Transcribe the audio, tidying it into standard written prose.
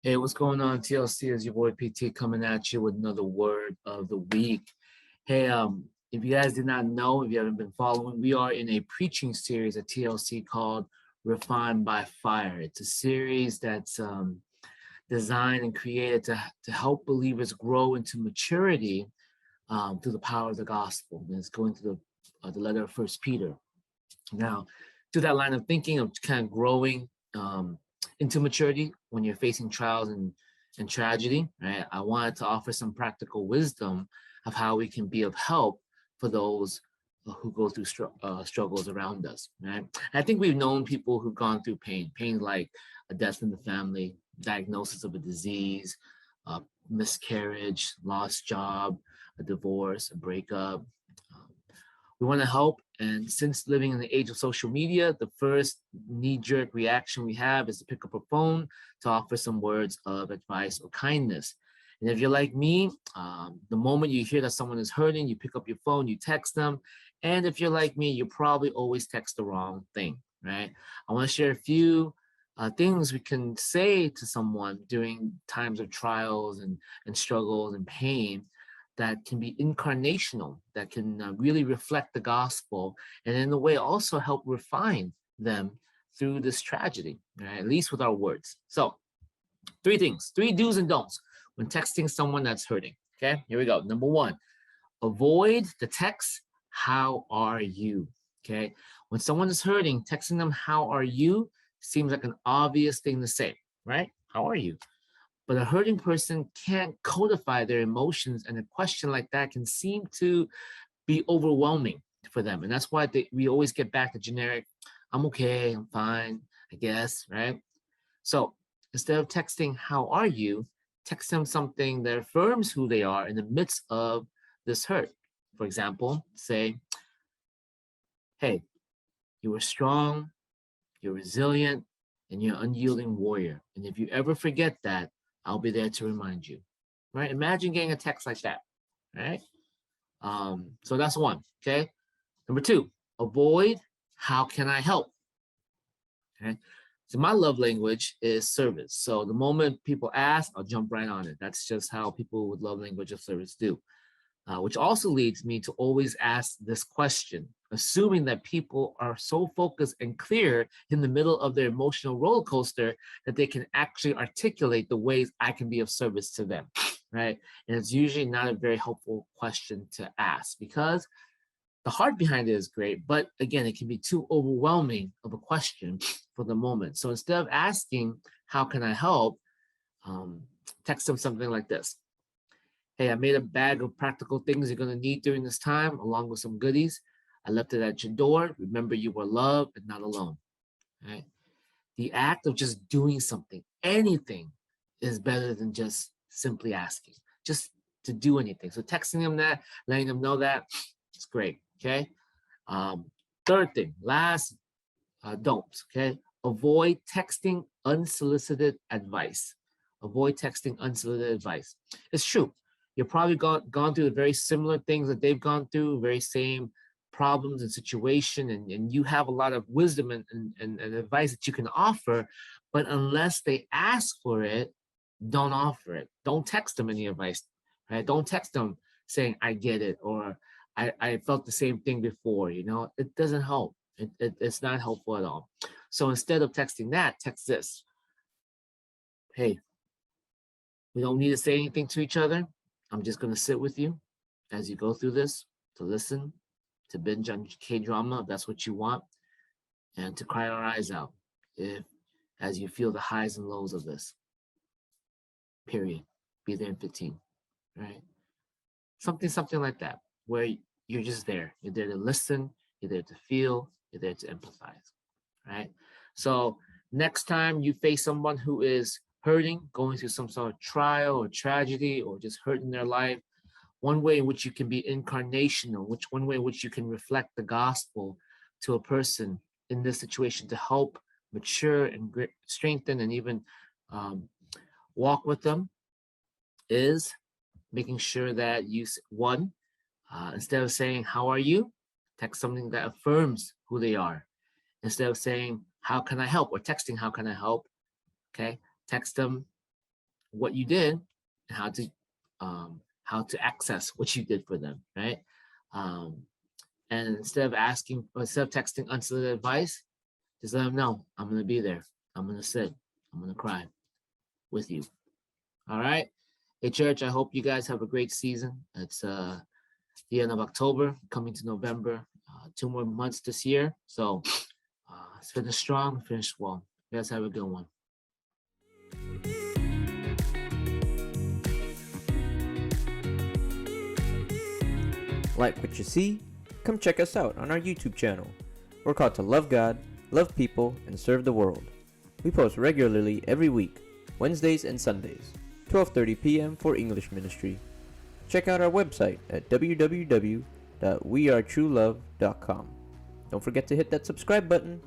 Hey, what's going on, TLC? Is your boy PT coming at you with another word of the week. Hey, if you guys did not know, if you haven't been following, we are in a preaching series at TLC called Refined by Fire. It's a series that's designed and created to help believers grow into maturity through the power of the gospel. And it's going through the letter of First Peter. Now, to that line of thinking of kind of growing into maturity when you're facing trials and tragedy, right? I wanted to offer some practical wisdom of how we can be of help for those who go through struggles around us, right? I think we've known people who've gone through pain like a death in the family, diagnosis of a disease, miscarriage, lost job, a divorce, a breakup. Um, we want to help. And since living in the age of social media, the first knee-jerk reaction we have is to pick up a phone to offer some words of advice or kindness. And if you're like me, the moment you hear that someone is hurting, you pick up your phone, you text them. And if you're like me, you probably always text the wrong thing, right? I want to share a few things we can say to someone during times of trials and struggles and pain that can be incarnational, that can really reflect the gospel, and in a way also help refine them through this tragedy, right? At least with our words. So, three things, three do's and don'ts when texting someone that's hurting. Okay, here we go. Number one, avoid the text, how are you? Okay, when someone is hurting, texting them, how are you, seems like an obvious thing to say, right? How are you? But a hurting person can't codify their emotions, and a question like that can seem to be overwhelming for them. And that's why we always get back to generic, I'm okay, I'm fine, I guess, right? So instead of texting, how are you, text them something that affirms who they are in the midst of this hurt. For example, say, hey, you are strong, you're resilient, and you're an unyielding warrior. And if you ever forget that, I'll be there to remind you. Right? Imagine getting a text like that. Right? So that's one. Okay. Number two, avoid how can I help? Okay. So my love language is service. So the moment people ask, I'll jump right on it. That's just how people with love language of service do. Which also leads me to always ask this question, assuming that people are so focused and clear in the middle of their emotional roller coaster that they can actually articulate the ways I can be of service to them, right? And it's usually not a very helpful question to ask because the heart behind it is great, but again, it can be too overwhelming of a question for the moment. So instead of asking, how can I help? Um, Text them something like this. Hey, I made a bag of practical things you're going to need during this time, along with some goodies. I left it at your door. Remember, you were loved and not alone. Right? The act of just doing something, anything, is better than just simply asking, just to do anything. So texting them that, letting them know that, it's great. Okay. Um, Third thing, last, don't. Okay. Avoid texting unsolicited advice. Avoid texting unsolicited advice. It's true. You've probably gone through the very similar things that they've gone through, very same problems and situation, and you have a lot of wisdom and advice that you can offer. But unless they ask for it, don't offer it. Don't text them any advice. Right? Don't text them saying, I get it, or I felt the same thing before. It doesn't help. It's not helpful at all. So instead of texting that, text this. Hey, we don't need to say anything to each other. I'm just going to sit with you as you go through this, to listen, to binge on K drama if that's what you want, and to cry our eyes out if as you feel the highs and lows of this. Period. Be there in 15. Right? Something like that, where you're just there. You're there to listen, you're there to feel, you're there to empathize. Right? So next time you face someone who is hurting, going through some sort of trial or tragedy, or just hurting their life, one way in which you can be incarnational, one way in which you can reflect the gospel to a person in this situation to help mature and strengthen and even um, walk with them is making sure that instead of saying, how are you? Text something that affirms who they are. Instead of saying, how can I help? Or texting, how can I help? Okay. Text them, what you did and how to access what you did for them, right? And instead of texting unsolicited advice, just let them know I'm gonna be there. I'm gonna sit. I'm gonna cry with you. All right. Hey, church. I hope you guys have a great season. It's the end of October, coming to November. 2 more months this year. So let's finish strong, finish well. You guys have a good one. Like what you see? Come check us out on our YouTube channel. We're called to love God, love people, and serve the world. We post regularly every week, Wednesdays and Sundays, 12:30 p.m. for English ministry. Check out our website at www.wearetruelove.com. Don't forget to hit that subscribe button